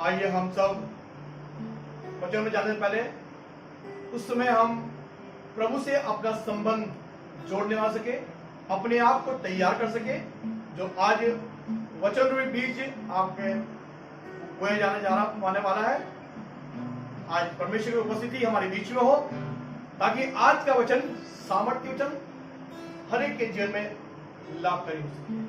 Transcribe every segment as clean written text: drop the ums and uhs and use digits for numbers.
आइए हम सब वचन में जाने से पहले उस समय हम प्रभु से अपना संबंध जोड़ने आ सके, अपने आप को तैयार कर सके, जो आज वचन में बीज आपके बोया आने वाला है। आज परमेश्वर की उपस्थिति हमारे बीच में हो, ताकि आज का वचन सामर्थ्य वचन हर एक के जीवन में लाभकारी हो सके।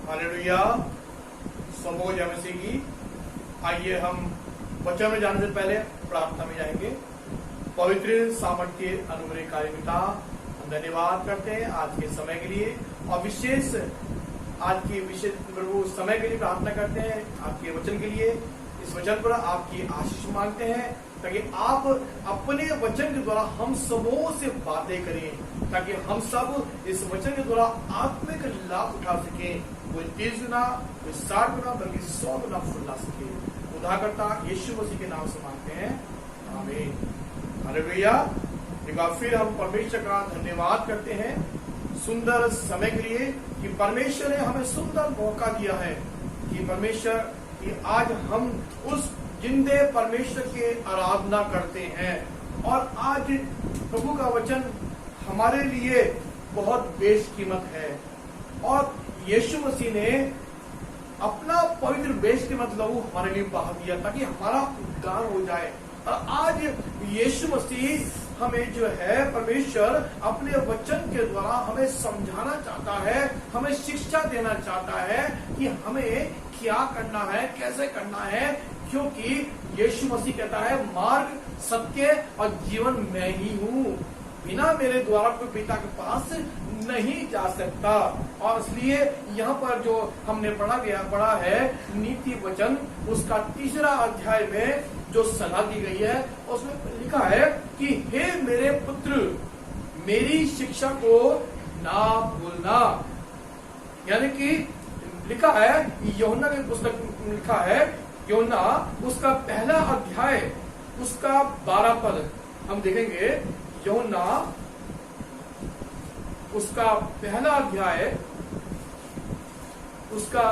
हालेलुया, सबको जय मसीह की। आइए हम वचन में जाने से पहले प्रार्थना में जाएंगे। पवित्र सामर्थ्य अनुग्रहकारी पिता, हम धन्यवाद करते हैं आज के समय के लिए, और विशेष आज की विशेष प्रभु समय के लिए प्रार्थना करते हैं, आपके वचन के लिए। इस वचन पर आपकी आशीष मांगते हैं, ताकि आप अपने वचन के द्वारा हम सबों से बातें करें, ताकि हम सब इस वचन के द्वारा आत्मिक लाभ उठा सकें। कोई 30 गुना, कोई 60 गुना, बल्कि 100 गुना फल ला सके। उद्धारकर्ता यीशु मसीह के नाम से मांगते हैं, आमीन। हालेलुया। एक बार फिर हम परमेश्वर का धन्यवाद करते हैं सुंदर समय के लिए, कि परमेश्वर ने हमें सुंदर मौका दिया है कि परमेश्वर कि आज हम उस जिंदे परमेश्वर के आराधना करते हैं। और आज प्रभु का वचन हमारे लिए बहुत बेशकीमत है, और यीशु मसीह ने अपना पवित्र बेशकीमत लहू हमारे लिए बहा दिया, ताकि हमारा उद्धार हो जाए। और आज यीशु मसीह हमें जो है परमेश्वर अपने वचन के द्वारा हमें समझाना चाहता है, हमें शिक्षा देना चाहता है कि हमें क्या करना है, कैसे करना है, क्योंकि यीशु मसीह कहता है मार्ग, सत्य और जीवन मैं ही हूँ। बिना मेरे द्वारा कोई पिता के पास नहीं जा सकता। और इसलिए यहाँ पर जो हमने पढ़ा है नीति वचन उसका 3 अध्याय में जो सलाह दी गई है उसमें लिखा है कि हे मेरे पुत्र मेरी शिक्षा को ना भूलना। यानी कि लिखा है यूहन्ना की पुस्तक में लिखा है यूहन्ना उसका 1 अध्याय उसका 12 पद हम देखेंगे। यूहन्ना उसका 1 अध्याय उसका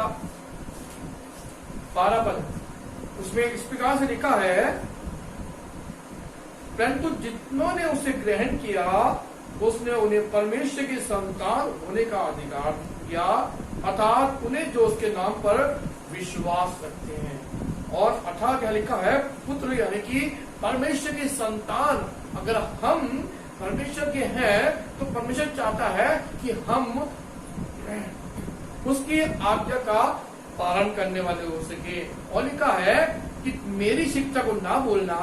12 पद उसमें इस प्रकार से लिखा है परंतु जितनों ने उसे ग्रहण किया उसने उन्हें परमेश्वर की संतान होने का अधिकार दिया, अर्थात उन्हें जो उसके नाम पर विश्वास रखते हैं। और अर्थात यह लिखा है पुत्र यानी कि परमेश्वर की संतान। अगर हम परमेश्वर के हैं तो परमेश्वर चाहता है कि हम उसकी आज्ञा का पालन करने वाले हो सके। और लिखा है कि मेरी शिक्षा को ना बोलना,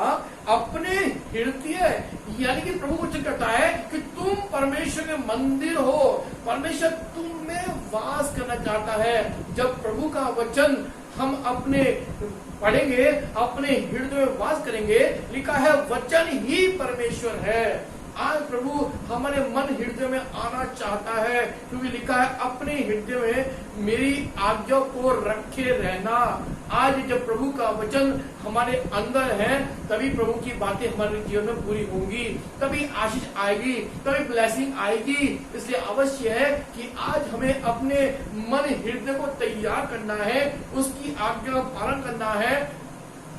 अपने हृदय यानी कि प्रभु वचन कहता है कि तुम परमेश्वर के मंदिर हो, परमेश्वर तुम में वास करना चाहता है। जब प्रभु का वचन हम अपने पढ़ेंगे अपने हृदय में वास करेंगे, लिखा है वचन ही परमेश्वर है। आज प्रभु हमारे मन हृदय में आना चाहता है क्योंकि लिखा है अपने हृदय में मेरी आज्ञा को रखे रहना। आज जब प्रभु का वचन हमारे अंदर है तभी प्रभु की बातें हमारे जीवन में पूरी होंगी, तभी आशीष आएगी, तभी ब्लेसिंग आएगी। इसलिए अवश्य है कि आज हमें अपने मन हृदय को तैयार करना है, उसकी आज्ञा का पालन करना है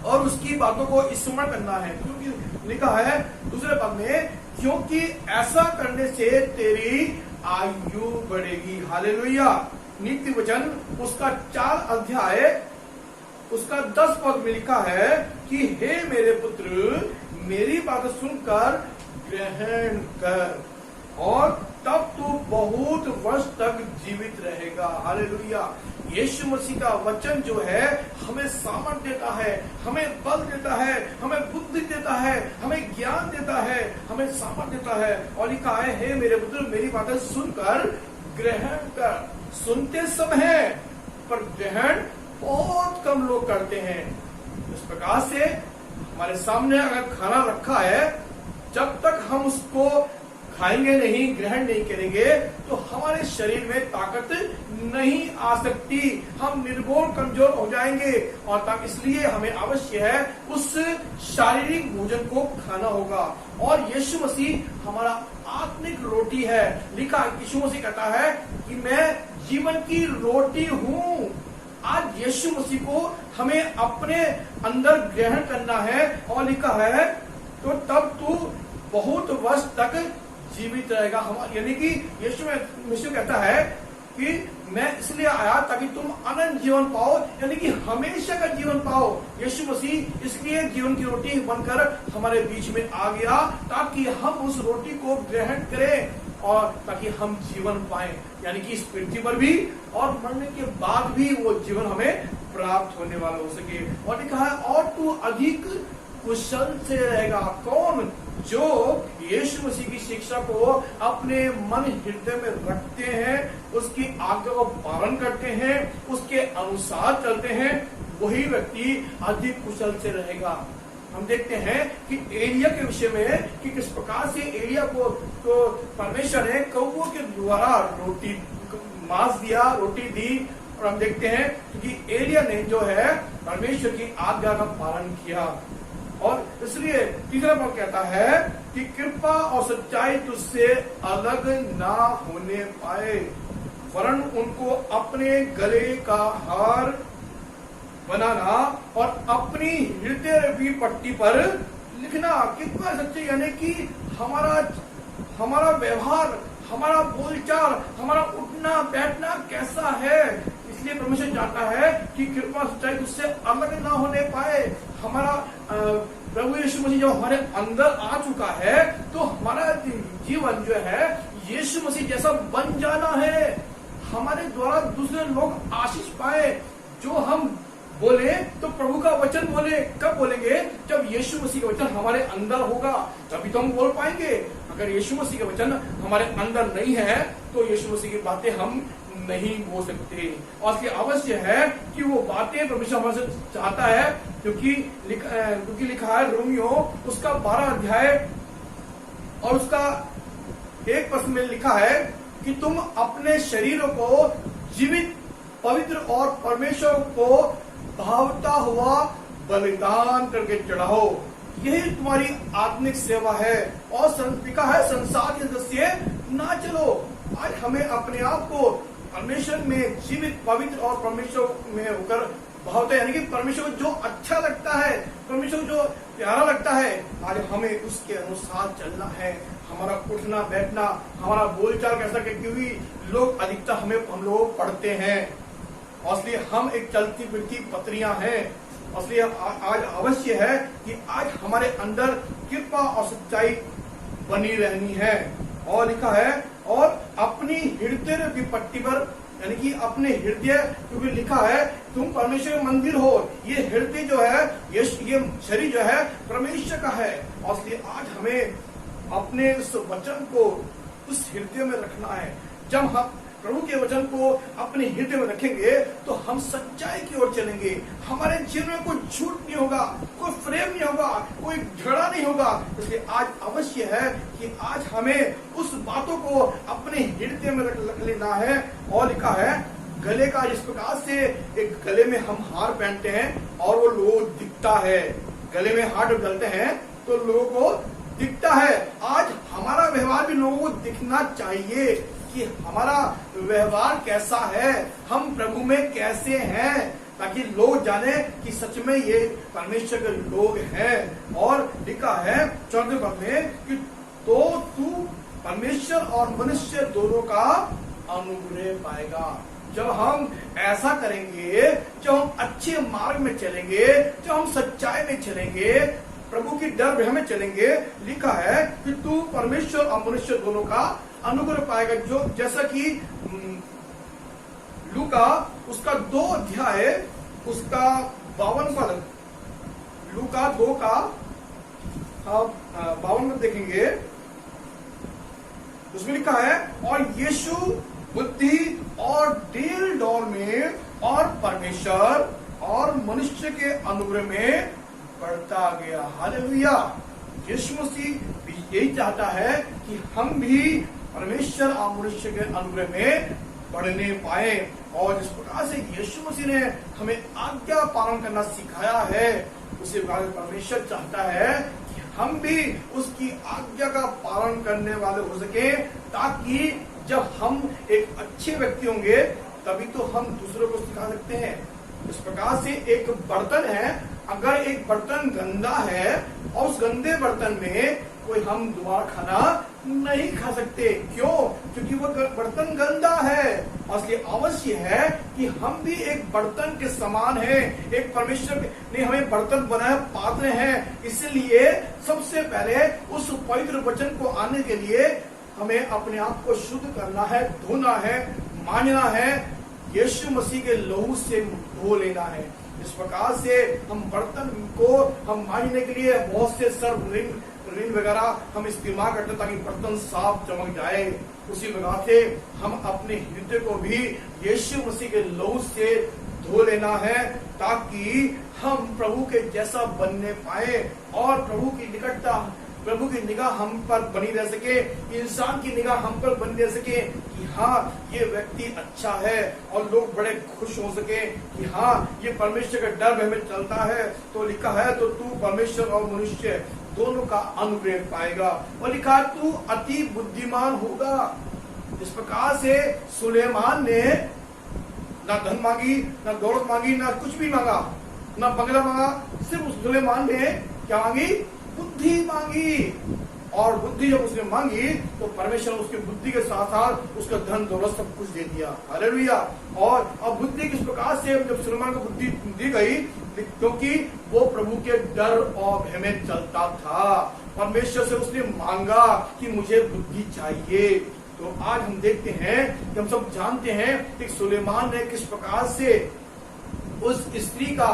और उसकी बातों को स्मरण करना है। क्योंकि लिखा है दूसरे पद में क्योंकि ऐसा करने से तेरी आयु बढ़ेगी। हालेलुया। नीति वचन उसका 4 अध्याय उसका 10 पद में लिखा है कि हे मेरे पुत्र मेरी बात सुनकर ग्रहण कर और तब तू बहुत वर्ष तक जीवित रहेगा। हालेलुया। यीशु मसीह का वचन जो है हमें सामर्थ्य देता है, हमें बल देता है, हमें बुद्धि देता है, हमें ज्ञान देता है, हमें सामर्थ्य देता है। और लिखा है हे मेरे पुत्र मेरी बातें सुनकर ग्रहण कर। सुनते सब है पर ग्रहण बहुत कम लोग करते हैं। इस प्रकार से हमारे सामने अगर खाना रखा है जब तक हम उसको खाएंगे नहीं, ग्रहण नहीं करेंगे तो हमारे शरीर में ताकत नहीं आ सकती, हम निर्बोल कमजोर हो जाएंगे। और इसलिए हमें अवश्य है उस शारीरिक भोजन को खाना होगा। और यीशु मसीह हमारा आत्मिक रोटी है। लिखा यीशु मसीह कहता है कि मैं जीवन की रोटी हूँ। आज यीशु मसीह को हमें अपने अंदर ग्रहण करना है। और लिखा है तो तब तू बहुत वर्ष तक जीवित रहेगा। यानी कि यीशु मसीह कहता है कि मैं इसलिए आया ताकि तुम अनंत जीवन पाओ, यानी कि हमेशा का जीवन पाओ। यीशु मसीह इसलिए जीवन की रोटी बनकर हमारे बीच में आ गया ताकि हम उस रोटी को ग्रहण करें और ताकि हम जीवन पाएं, यानी कि इस पृथ्वी पर भी और मरने के बाद भी वो जीवन हमें प्राप्त होने वाला हो सके। और लिखा है और तू अधिक कुशल से रहेगा। कौन? जो यीशु मसीह की शिक्षा को अपने मन हृदय में रखते हैं, उसकी आज्ञा को पालन करते हैं, उसके अनुसार चलते हैं, वही व्यक्ति अधिक कुशल से रहेगा। हम देखते हैं कि एलिया के विषय में कि किस प्रकार से एलिया को तो परमेश्वर ने कौवों के द्वारा रोटी मांस दिया, रोटी दी। और हम देखते हैं कि एलिया ने जो है परमेश्वर की आज्ञा का पालन किया। और इसलिए तीसरा पद कहता है कि कृपा और सच्चाई तुझसे अलग ना होने पाए, वरन उनको अपने गले का हार बनाना और अपनी हृदय पट्टी पर लिखना। कृपा सच्चाई यानी कि हमारा व्यवहार, हमारा बोलचाल, हमारा उठना बैठना कैसा है। इसलिए परमेश्वर चाहता है कि कृपा सच्चाई उससे अलग ना होने पाए। हमारा प्रभु यीशु मसीह जो हमारे अंदर आ चुका है तो हमारा जीवन जो है यीशु मसीह जैसा बन जाना है। हमारे द्वारा दूसरे लोग आशीष पाए। जो हम बोले तो प्रभु का वचन बोले, कब बोलेंगे? जब यीशु मसीह का वचन हमारे अंदर होगा तभी तो हम बोल पाएंगे। अगर यीशु मसीह का वचन हमारे अंदर नहीं है तो यीशु मसीह की बातें हम नहीं बोल सकते। और इसलिए आवश्यक है कि वो बातें परमेश्वर हमसे चाहता है, क्योंकि लिखा है रोमियो उसका 12 अध्याय और उसका 1 पद में लिखा है कि तुम अपने शरीरों को जीवित, पवित्र और परमेश्वर को भावता हुआ बलिदान करके चढ़ाओ, यही तुम्हारी आत्मिक सेवा है। और लिखा है संसार के दृष्टि ना चलो। आज हमें अपने आप को परमेश्वर में जीवित, पवित्र और परमेश्वर में होकर भावता, यानी कि परमेश्वर को जो अच्छा लगता है, परमेश्वर को जो प्यारा लगता है, आज हमें उसके अनुसार चलना है। हमारा उठना बैठना, हमारा बोलचाल कैसा, क्योंकि लोग अधिकतर हम लोग पढ़ते हैं, और इसलिए हम एक चलती फिरती पत्रियां हैं। इसलिए आज अवश्य है कि आज हमारे अंदर कृपा और सच्चाई बनी रहनी है। और लिखा है और अपनी हृदय की पट्टी पर, यानी कि अपने हृदय, क्योंकि लिखा है तुम परमेश्वर का मंदिर हो। ये हृदय जो है, ये शरीर जो है परमेश्वर का है। और इसलिए आज हमें अपने उस वचन को उस हृदय में रखना है। जब हम प्रभु के वचन को अपने हृदय में रखेंगे तो हम सच्चाई की ओर चलेंगे। हमारे जीवन में कोई झूठ नहीं होगा, कोई प्रेम नहीं होगा, कोई झगड़ा नहीं होगा। इसलिए आज अवश्य है कि आज हमें उस बातों को अपने हृदय में रख लेना है। और लिखा है गले का, जिस प्रकार से एक गले में हम हार पहनते हैं और वो लोगों को दिखता है, गले में हार डालते हैं तो लोगों को दिखता है। आज हमारा व्यवहार भी लोगों को दिखना चाहिए कि हमारा व्यवहार कैसा है, हम प्रभु में कैसे हैं, ताकि लोग जाने कि सच में ये परमेश्वर के लोग हैं। और लिखा है 14वें पद में कि तो तू परमेश्वर और मनुष्य दोनों का अनुग्रह पाएगा। जब हम ऐसा करेंगे, जब हम अच्छे मार्ग में चलेंगे, जब हम सच्चाई में चलेंगे, प्रभु की डर हमें चलेंगे, लिखा है कि तू परमेश्वर और मनुष्य दोनों का अनुग्रह पाएगा। जो जैसा कि लूका उसका 2 अध्याय उसका 52 पद, लूका 2 का 52 पद देखेंगे, उसमें लिखा है और यीशु बुद्धि और डील डौल में और परमेश्वर और मनुष्य के अनुग्रह में बढ़ता गया। हालेलुया। यीशु मसीह यही चाहता है कि हम भी परमेश्वर और मनुष्य के अनुग्रह में बढ़ने पाए। और जिस प्रकार से यीशु मसीह ने हमें आज्ञा पालन करना सिखाया है, उसी प्रकार परमेश्वर चाहता है कि हम भी उसकी आज्ञा का पालन करने वाले हो सके, ताकि जब हम एक अच्छे व्यक्ति होंगे तभी तो हम दूसरों को सिखा सकते हैं। इस प्रकार से एक बर्तन है, अगर एक बर्तन गंदा है और उस गंदे बर्तन में कोई हम दोबारा खाना नहीं खा सकते। क्यों? क्योंकि वो बर्तन गंदा है। और इसलिए अवश्य है कि हम भी एक बर्तन के समान हैं, एक परमेश्वर ने हमें बर्तन बनाया, पात्र हैं। इसलिए सबसे पहले उस पवित्र वचन को आने के लिए हमें अपने आप को शुद्ध करना है, धोना है, मांजना है, यीशु मसीह के लहू से धो लेना है। इस प्रकार से हम बर्तन को हम मांजने के लिए बहुत से सर्फ रिन वगैरह हम इस्तेमाल करते हैं ताकि बर्तन साफ चमक जाए। उसी प्रकार से हम अपने हृदय को भी यीशु मसीह के लहू से धो लेना है, ताकि हम प्रभु के जैसा बनने पाए और प्रभु की निकटता, प्रभु की निगाह हम पर बनी रह सके, इंसान की निगाह हम पर बनी रह सके कि हाँ ये व्यक्ति अच्छा है, और लोग बड़े खुश हो सके कि हाँ ये परमेश्वर का डर में चलता है। तो लिखा है तो तू परमेश्वर और मनुष्य दोनों का अनुग्रह पाएगा। और लिखा है तू अति बुद्धिमान होगा। इस प्रकार से सुलेमान ने ना धन मांगी, ना दौलत मांगी, ना कुछ भी मांगा, ना बंगला मांगा, सिर्फ सुलेमान ने क्या मांगी? बुद्धि मांगी। और बुद्धि जब उसने मांगी तो परमेश्वर उसकी बुद्धि के साथ साथ उसका धन दौलत सब कुछ दे दिया। हालेलुया। और अब बुद्धि किस प्रकार से जब सुलेमान को बुद्धि दी गई, क्योंकि वो प्रभु के डर और भय में चलता था। परमेश्वर से उसने मांगा कि मुझे बुद्धि चाहिए। तो आज हम देखते हैं कि हम सब जानते हैं कि सुलेमान ने किस प्रकार से उस स्त्री का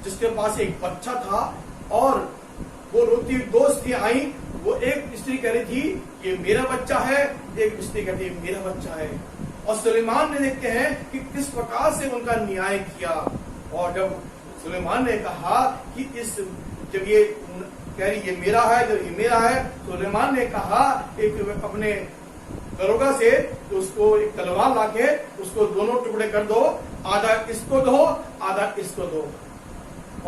जिसके पास एक बच्चा था, और वो रोती हुई 2 स्त्रियां आई। वो एक स्त्री कह रही थी ये मेरा बच्चा है, एक स्त्री कहती है मेरा बच्चा है। और सुलेमान ने देखते हैं कि किस प्रकार से उनका न्याय किया। और जब सुलेमान ने कहा कि जब ये कह रही ये मेरा है, जब ये मेरा है, सुलेमान ने कहा एक अपने दरोगा से तो उसको एक तलवार लाके उसको दोनों टुकड़े कर दो, आधा इसको दो आधा इसको दो।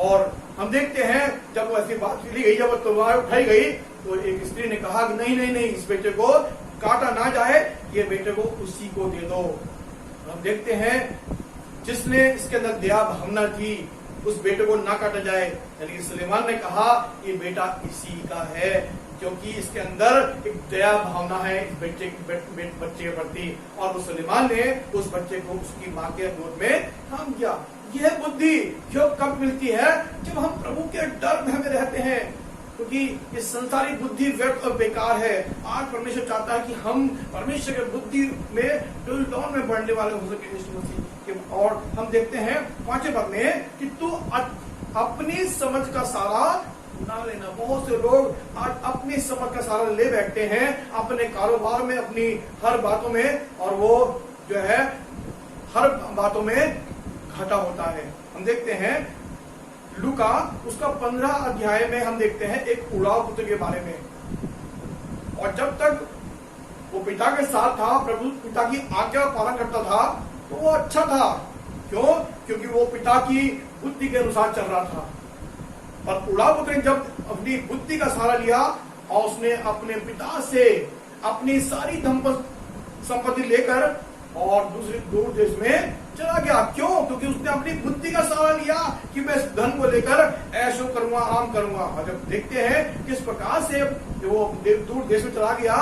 और हम देखते हैं जब वो ऐसी बात चली गई, जब वो तलवार उठाई गई तो एक स्त्री ने कहा कि नहीं नहीं नहीं, इस बेटे को काटा ना जाए, ये बेटे को उसी को दे दो। हम देखते हैं जिसने इसके अंदर दया भावना थी उस बेटे को ना काटा जाए, यानी कि सुलेमान ने कहा ये बेटा इसी का है, क्योंकि इसके अंदर एक दया भावना है इस बच्चे के प्रति। और उस सुलेमान ने उस बच्चे को उसकी मां के गोद में थाम किया। यह बुद्धि जो कब मिलती है, जब हम प्रभु के डर में रहते हैं, क्योंकि ये संसारी बुद्धि व्यर्थ और बेकार है। आज परमेश्वर चाहता है कि हम परमेश्वर के बुद्धि में डुलडौन में बढ़ने वाले हो सके यीशु मसीह। और हम देखते हैं 5वें पद में कि तू अपनी समझ का सारा ना लेना। बहुत से लोग आज अपनी समझ का सारा ले बैठते हैं अपने कारोबार में, अपनी हर बातों में, और वो जो है हर बातों में घाटा होता है। हम देखते हैं लूका उसका 15 अध्याय में हम देखते हैं एक उड़ाव पुत्र के बारे में। और जब तक वो पिता के साथ था, प्रभु पिता की आज्ञा का पालन करता था, तो वो अच्छा था। क्यों? क्योंकि वो पिता की बुद्धि के अनुसार चल रहा था। पर उड़ाव पुत्र ने जब अपनी बुद्धि का सहारा लिया और उसने अपने पिता से अपनी सारी संपत्ति लेकर और दूसरे दूर देश में चला गया। क्यों? क्योंकि उसने अपनी बुद्धि का सहारा लिया कि मैं इस धन को लेकर ऐशो करूंगा, आराम करूंगा। और जब देखते हैं किस प्रकार से वो दूर देश में चला गया,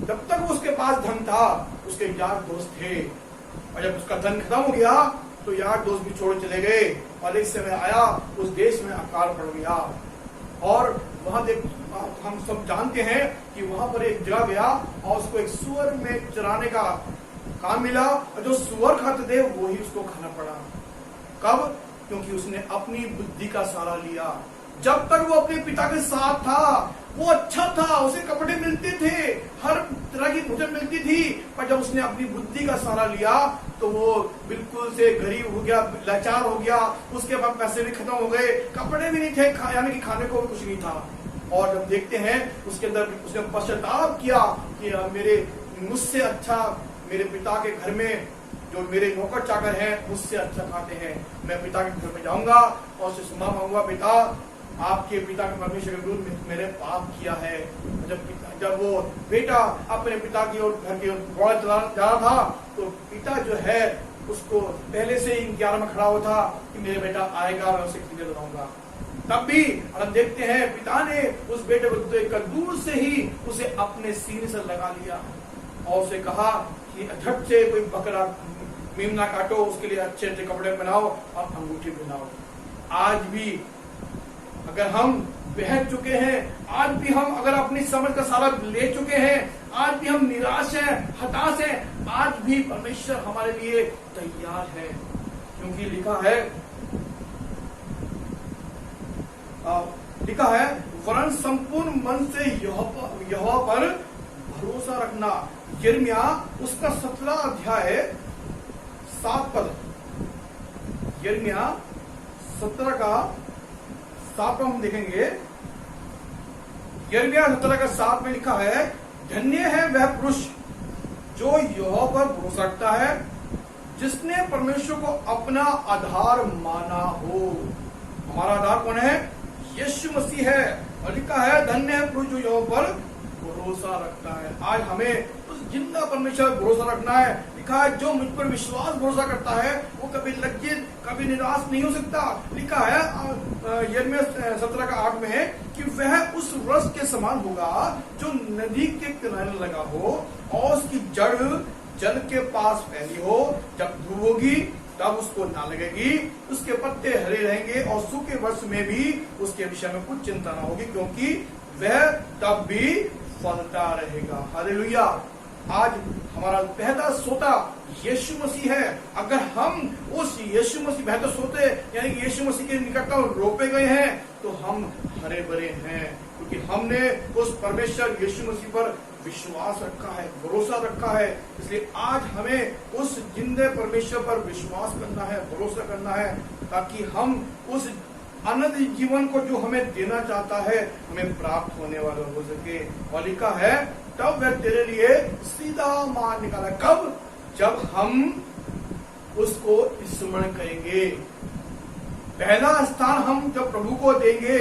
जब तक उसके पास धन था उसके यार दोस्त थे, और जब उसका धन खत्म हो गया तो यार दोस्त भी छोड़ चले गए, और एक समय आया उस देश में अकाल पड़ गया। और वहां हम सब जानते हैं कि वहां पर एक जगह गया और उसको एक सुअर में चराने का काम मिला, और जो सुअर खाते थे वो ही उसको खाना पड़ा। कब? क्योंकि उसने अपनी बुद्धि का सहारा लिया। जब तक वो अपने पिता के साथ था वो अच्छा था, उसे कपड़े मिलते थे, हर तरह की भोजन मिलती थी। पर जब उसने अपनी बुद्धि का सहारा लिया तो वो बिल्कुल से गरीब हो गया, लाचार हो गया, उसके बाद पैसे भी खत्म हो गए, कपड़े भी नहीं थे, यानी कि खाने को भी कुछ नहीं था। और जब देखते हैं उसके अंदर उसने पश्चाताप किया कि मेरे मुझसे अच्छा मेरे पिता के घर में जो मेरे नौकर चाकर हैं मुझसे अच्छा खाते हैं, मैं पिता के घर में जाऊंगा और उससे क्षमा मांगूंगा, पिता आपके पिता के परमेश्वर के विरुद्ध मैंने पाप किया है। जब वो बेटा अपने पिता की ओर घर की ओर दौड़ जा रहा था तो पिता जो है उसको पहले से ही इंतजार में खड़ा हुआ था कि मेरे बेटा आएगा, मैं उसे खींचे लगाऊंगा। तब भी हम देखते हैं पिता ने उस बेटे को देखकर दूर से ही उसे अपने सीने से लगा लिया और उसे कहा कि झट से कोई बकरा मेमना काटो, उसके लिए अच्छे अच्छे कपड़े पहनाओ और अंगूठी पहनाओ। आज भी अगर हम बह चुके हैं, आज भी हम अगर अपनी समझ का सारा ले चुके हैं, आज भी हम निराश हैं, हताश हैं, आज भी परमेश्वर हमारे लिए तैयार है। क्योंकि लिखा है वरन संपूर्ण मन से यहोवा पर भरोसा रखना। यिर्मयाह उसका 17 अध्याय 7 पद, यिर्मयाह 17 का 7 हम देखेंगे। यिर्मयाह 17 का 7 में लिखा है धन्य है वह पुरुष जो यहोवा पर भरोसा रखता है, जिसने परमेश्वर को अपना आधार माना हो। हमारा आधार कौन है? यीशु मसीह है। और लिखा है धन्य है पुरुष जो यहोवा पर भरोसा रखता है। आज हमें उस जिंदा परमेश्वर पर भरोसा रखना है। लिखा है जो मुझ पर विश्वास भरोसा करता है वो कभी लज्जित, कभी निराश नहीं हो सकता। लिखा है यिर्मयाह 17 का 8 में कि वह उस वृक्ष के समान होगा जो नदी के किनारे लगा हो और उसकी जड़ जल के पास फैली हो। जब धूप होगी तब उसको ना लगेगी, उसके पत्ते हरे रहेंगे और सूखे वर्ष में भी उसके विषय में कुछ चिंता ना होगी, क्योंकि वह तब भी फलता रहेगा। हालेलुया। आज हमारा बेहतर सोता यीशु मसीह है। अगर हम उस यीशु मसीह बेहतर सोते यानी कि यीशु मसीह के निकटतम रोपे गए हैं तो हम हरे भरे हैं, क्योंकि हमने उस परमेश्वर यीशु मसीह पर विश्वास रखा है, भरोसा रखा है। इसलिए आज हमें उस जिंदे परमेश्वर पर विश्वास करना है, भरोसा करना है, ताकि हम उस अनंत जीवन को जो हमें देना चाहता है हमें प्राप्त होने वाला हो सके। और लिखा है तब वह तेरे लिए सीधा मार्ग निकाला। कब? जब हम उसको स्मरण करेंगे। पहला स्थान हम जब प्रभु को देंगे,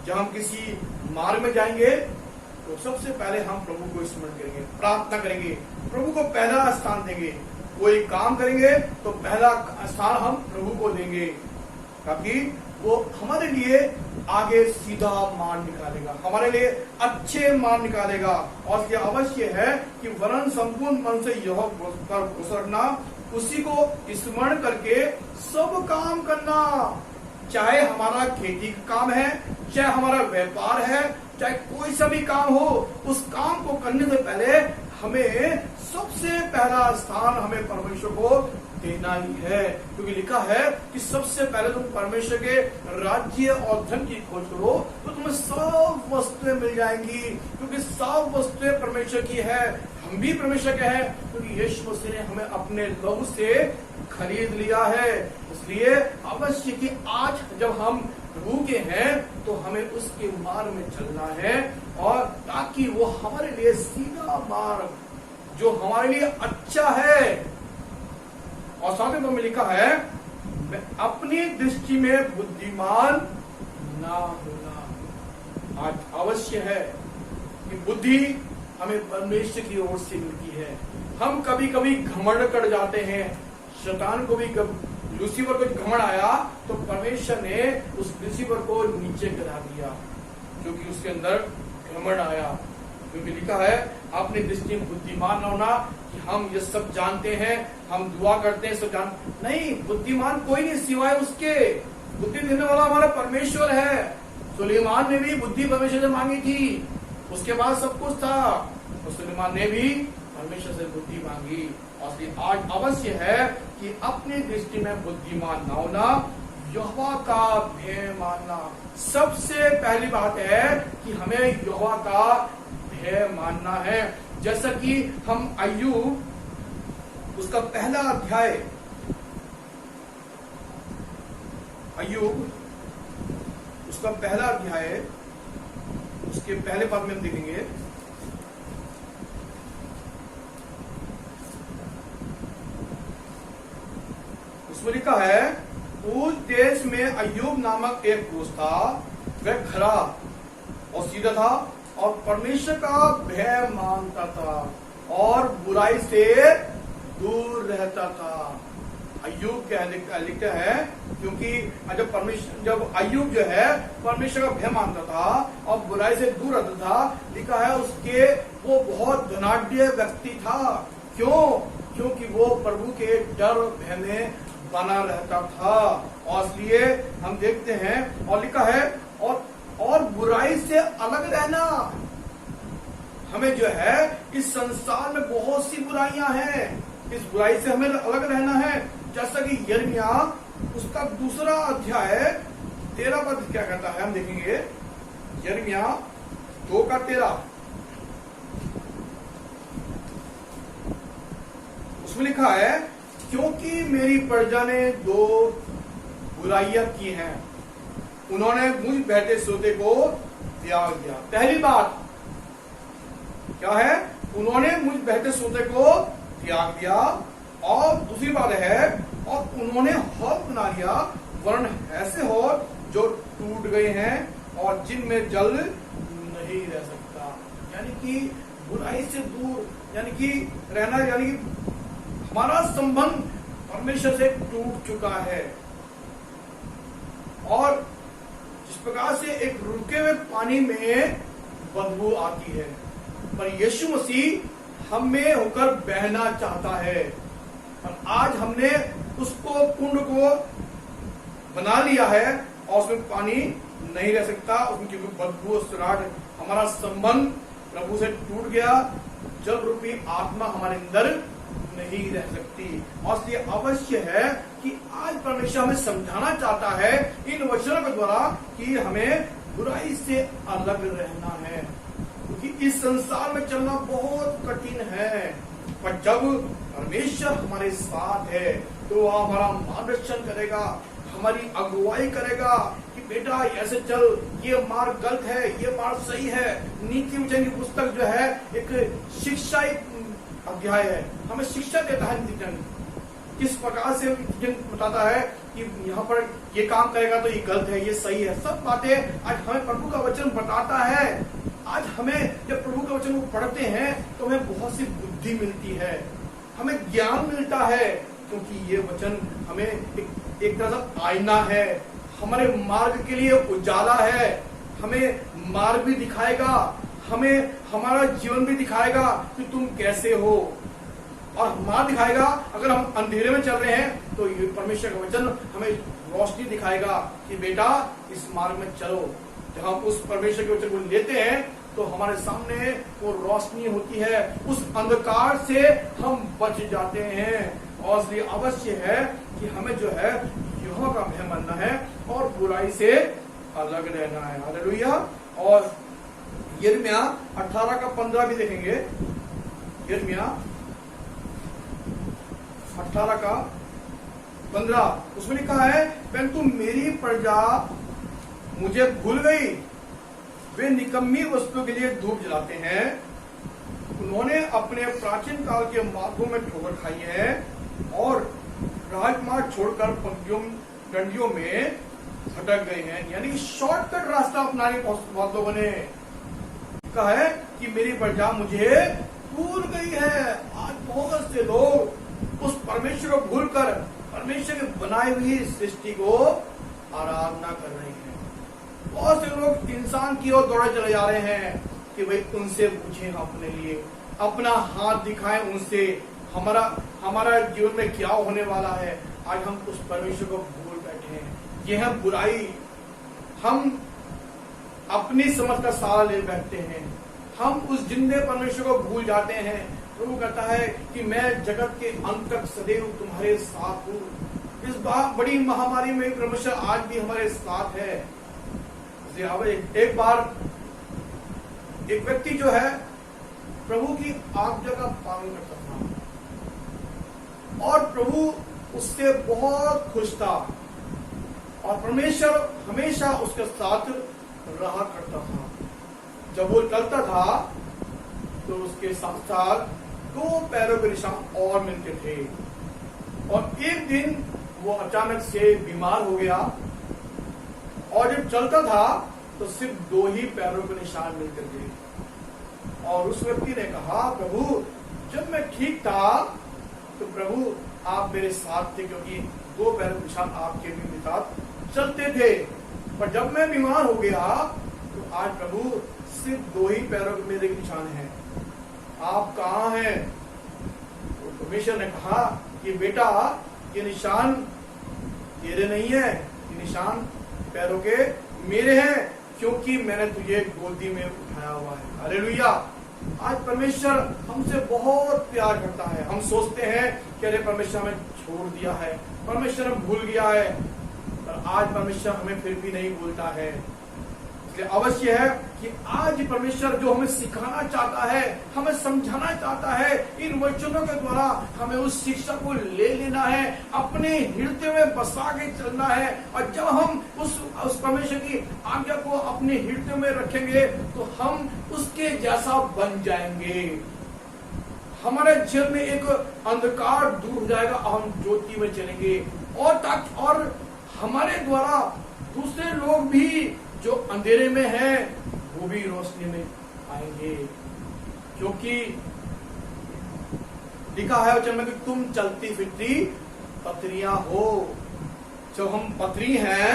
जब हम किसी मार्ग में जाएंगे तो सबसे पहले हम प्रभु को स्मरण करेंगे, प्रार्थना करेंगे, प्रभु को पहला स्थान देंगे। कोई काम करेंगे तो पहला स्थान हम प्रभु को देंगे, ताकि वो हमारे लिए आगे सीधा मार्ग निकालेगा, हमारे लिए अच्छे मार्ग निकालेगा। और यह अवश्य है कि वरन संपूर्ण मन से यह पर भरोसा रखना, उसी को स्मरण करके सब काम करना। चाहे हमारा खेती का काम है, चाहे हमारा व्यापार है, चाहे कोई सा भी काम हो, उस काम को करने से पहले हमें सबसे पहला स्थान हमें परमेश्वर को देना ही है। क्योंकि लिखा है कि सबसे पहले तुम परमेश्वर के राज्य और धन की खोज करो तो तुम्हें सब वस्तुएं मिल जाएंगी, क्योंकि सब वस्तुएं परमेश्वर की है। हम भी परमेश्वर के हैं, क्योंकि यीशु मसीह ने हमें अपने लहू से खरीद लिया है। इसलिए अवश्य कि आज जब हम प्रभु के हैं तो हमें उसके मार्ग में चलना है, और ताकि वो हमारे लिए सीधा मार्ग जो हमारे लिए अच्छा है। और साथ में लिखा है अपनी दृष्टि में बुद्धिमान ना होना। आज अवश्य है कि बुद्धि हमें परमेश्वर की ओर से मिलती है। हम कभी कभी घमंड कर जाते हैं। शैतान को भी लूसीफर को घमंड आया तो परमेश्वर ने उस लूसीफर को नीचे गिरा दिया, क्योंकि उसके अंदर घमंड आया। क्योंकि लिखा है अपनी दृष्टि में बुद्धिमान न होना कि हम ये सब जानते हैं, हम दुआ करते हैं सब जान नहीं। बुद्धिमान कोई नहीं सिवाय उसके। बुद्धि देने वाला हमारा परमेश्वर है। सुलेमान ने भी बुद्धि परमेश्वर से मांगी थी, उसके बाद सब कुछ था, और सुलेमान ने भी परमेश्वर से बुद्धि मांगी। और आज अवश्य है कि अपनी दृष्टि में बुद्धिमान न होना, यहोवा का भय मानना। सबसे पहली बात है कि हमें यहोवा का भय मानना है। जैसा कि हम अय्यूब उसका पहला अध्याय, अय्यूब उसका पहला अध्याय उसके पहले पद में हम देखेंगे। उसमें लिखा है उस देश में अय्यूब नामक एक पुरुष था, वह खरा और सीधा था और परमेश्वर का भय मानता था और बुराई से दूर रहता था। अय्यूब क्या लिखता है, क्योंकि जब अय्यूब जो है परमेश्वर का भय मानता था और बुराई से दूर रहता था, लिखा है उसके वो बहुत धनाढ्य व्यक्ति था। क्यों? क्योंकि वो प्रभु के डर भय में बना रहता था। और इसलिए हम देखते हैं और लिखा है और बुराई से अलग रहना। हमें जो है इस संसार में बहुत सी बुराइयां हैं, इस बुराई से हमें अलग रहना है। जैसा कि यिर्मयाह उसका दूसरा अध्याय 13 पद क्या कहता है, हम देखेंगे। यिर्मयाह 2:13 उसमें लिखा है क्योंकि मेरी प्रजा ने 2 बुराइयां की हैं, उन्होंने मुझ बैठे सोते को त्याग दिया। पहली बात क्या है, उन्होंने मुझ बैठे सोते को त्याग दिया। और दूसरी बात है और उन्होंने हौद बना लिया, वर्ण ऐसे हौद जो टूट गए हैं और जिनमें जल नहीं रह सकता। यानी कि बुराई से दूर यानी कि रहना, यानी कि हमारा संबंध परमेश्वर से टूट चुका है। और जिस प्रकार से एक रुके हुए पानी में बदबू आती है, पर यीशु मसीह हम में होकर बहना चाहता है। और आज हमने उसको कुंड को बना लिया है और उसमें पानी नहीं रह सकता, उसमें क्योंकि बदबू सुराट, हमारा संबंध प्रभु से टूट गया। जल रूपी आत्मा हमारे अंदर नहीं रह सकती। और इसलिए अवश्य है कि आज परमेश्वर हमें समझाना चाहता है इन वचनों के द्वारा कि हमें बुराई से अलग रहना है, क्योंकि इस संसार में चलना बहुत कठिन है। पर जब परमेश्वर हमारे साथ है तो वह हमारा मार्गदर्शन करेगा, हमारी अगुवाई करेगा कि बेटा ऐसे चल, ये मार्ग गलत है, ये मार्ग सही है। नीति वचन की पुस्तक जो है एक शिक्षा, एक अध्याय है, हमें शिक्षा देता है। नीति वचन किस प्रकार से बताता है कि यहाँ पर ये काम करेगा तो ये गलत है, ये सही है। सब बातें आज हमें प्रभु का वचन बताता है। आज हमें जब प्रभु का वचन को पढ़ते हैं तो हमें बहुत सी बुद्धि मिलती है, हमें ज्ञान मिलता है, क्योंकि ये वचन हमें एक तरह से आईना है, हमारे मार्ग के लिए उजाला है। हमें मार्ग भी दिखाएगा, हमें हमारा जीवन भी दिखाएगा कि तुम कैसे हो, और मार्ग दिखाएगा। अगर हम अंधेरे में चल रहे हैं तो ये परमेश्वर का वचन हमें रोशनी दिखाएगा कि बेटा इस मार्ग में चलो। जब हम उस परमेश्वर के वचन को लेते हैं तो हमारे सामने वो रोशनी होती है, उस अंधकार से हम बच जाते हैं। और इसलिए अवश्य है कि हमें जो है यहोवा का भय मानना है और बुराई से अलग रहना है। हालेलुया। और यिर्मयाह 18:15 भी देखेंगे। यिर्मयाह 18:15 उसमें लिखा है, परंतु मेरी प्रजा मुझे भूल गई, वे निकम्मी वस्तु के लिए धूप जलाते हैं, उन्होंने अपने प्राचीन काल के मार्गों में ठोकर खाई है और राजमार्ग छोड़कर पंक्तियों डंडियों में भटक गए हैं। यानी शॉर्टकट रास्ता अपनाने बहुत लोगों ने कहा है कि मेरी प्रजा मुझे भूल गई है। आज बहुत से लोग उस परमेश्वर को भूलकर परमेश्वर की बनाई हुई सृष्टि को आराधना कर रहे हैं। बहुत से लोग इंसान की ओर दौड़े चले जा रहे हैं कि भाई उनसे पूछें, अपने लिए अपना हाथ दिखाएं, उनसे हमारा जीवन में क्या होने वाला है। आज हम उस परमेश्वर को भूल बैठे हैं। यह है बुराई। हम अपनी समझ का सहारा ले बैठते हैं, हम उस जिंदे परमेश्वर को भूल जाते हैं। प्रभु कहता है कि मैं जगत के अंत तक सदैव तुम्हारे साथ हूँ। इस बड़ी महामारी में परमेश्वर आज भी हमारे साथ है। एक बार एक व्यक्ति जो है प्रभु की आज्ञा का पालन करता था और प्रभु उससे बहुत खुश था और परमेश्वर हमेशा उसके साथ रहा करता था। जब वो चलता था तो उसके साथ साथ 2 पैरों के निशान और मिलते थे। और एक दिन वो अचानक से बीमार हो गया और जब चलता था तो सिर्फ 2 ही पैरों के निशान मिलकर गए। और उस व्यक्ति ने कहा, प्रभु जब मैं ठीक था तो प्रभु आप मेरे साथ थे, क्योंकि 2 पैरों के निशान आपके भी मेरे साथ चलते थे। पर जब मैं बीमार हो गया तो आज प्रभु सिर्फ 2 ही पैरों के मेरे निशान हैं, आप कहाँ हैं? तो परमेश्वर ने कहा कि बेटा ये निशान तेरे नहीं है, ये निशान पैरों के मेरे हैं, क्योंकि मैंने तुझे गोदी में उठाया हुआ है। हालेलुया। आज परमेश्वर हमसे बहुत प्यार करता है। हम सोचते हैं कि अरे परमेश्वर हमें छोड़ दिया है, परमेश्वर हमें भूल गया है, पर आज परमेश्वर हमें फिर भी नहीं भूलता है। इसलिए अवश्य है कि आज परमेश्वर जो हमें सिखाना चाहता है, हमें समझाना चाहता है, इन वचनों के द्वारा हमें उस शिक्षा को ले लेना है, अपने हृदय में बसा के चलना है। और जब हम उस परमेश्वर की आज्ञा को अपने हृदय में रखेंगे तो हम उसके जैसा बन जाएंगे। हमारे जीवन में एक अंधकार दूर हो जाएगा, हम ज्योति में चलेंगे और हमारे द्वारा दूसरे लोग भी जो अंधेरे में हैं वो भी रोशनी में आएंगे। क्योंकि लिखा है वचन में कि तुम चलती फिरती पत्रियां हो। जब हम पत्री हैं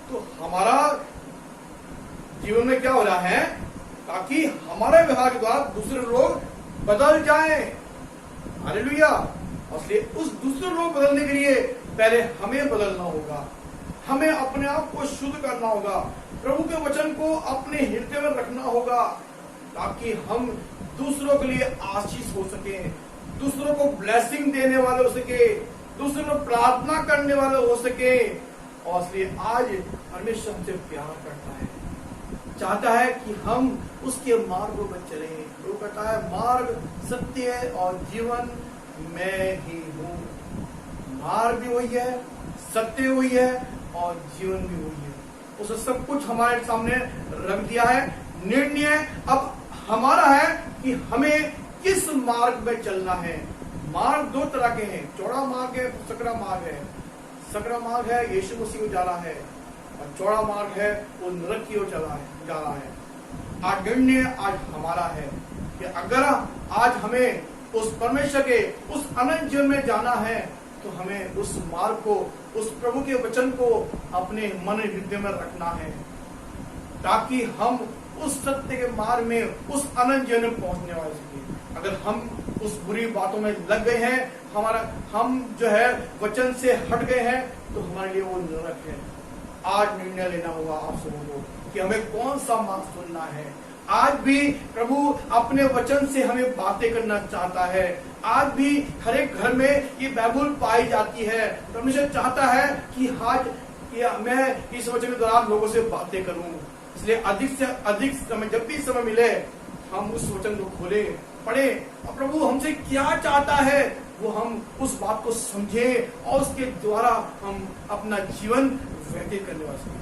तो हमारा जीवन में क्या हो रहा है, ताकि हमारे व्यवहार के द्वारा दूसरे लोग बदल जाएं। हालेलुया। इसलिए उस दूसरे लोग बदलने के लिए पहले हमें बदलना होगा, हमें अपने आप को शुद्ध करना होगा, प्रभु के वचन को अपने हृदय में रखना होगा, ताकि हम दूसरों के लिए आशीष हो सके, दूसरों को ब्लेसिंग देने वाले हो सके, दूसरों को प्रार्थना करने वाले हो सके। और इसलिए आज परमेश्वर हमसे प्यार करता है, चाहता है कि हम उसके मार्गों पर चलें। वो कहता है मार्ग, सत्य और जीवन मैं ही हूं। मार्ग भी वही है, सत्य वही है और जीवन भी वही है। उसे सब कुछ हमारे सामने रख दिया है। निर्णय अब हमारा है कि हमें किस मार्ग में चलना है। मार्ग दो तरह के हैं, चौड़ा मार्ग है, सकरा मार्ग है। सकरा मार्ग है यीशु मसीह जा रहा है, और चौड़ा मार्ग है वो नरक की ओर जा रहा है। आज निर्णय आज हमारा है कि अगर आज हमें उस परमेश्वर के उस अनंत जीवन में जाना है तो हमें उस मार्ग को, उस प्रभु के वचन को अपने मन हृदय में रखना है, ताकि हम उस सत्य के मार्ग में, उस अनंत जीवन में पहुंचने वाले सके। अगर हम उस बुरी बातों में लग गए हैं, हम जो है वचन से हट गए हैं, तो हमारे लिए वो नरक है। आज निर्णय लेना होगा आप सबों को कि हमें कौन सा मार्ग चुनना है। आज भी प्रभु अपने वचन से हमें बातें करना चाहता है। आज भी हर एक घर में ये बाइबल पाई जाती है। परमेश्वर चाहता है कि आज मैं इस वचन के दौरान लोगों से बातें करूं। इसलिए अधिक से अधिक समय, जब भी समय मिले, हम उस वचन को खोले, पढ़े, और प्रभु हमसे क्या चाहता है वो हम उस बात को समझें और उसके द्वारा हम अपना जीवन व्यतीत करने वाले।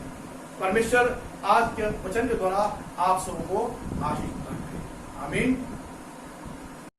परमेश्वर आज के वचन के द्वारा आप सबको आशीष प्रदान करें। आमीन।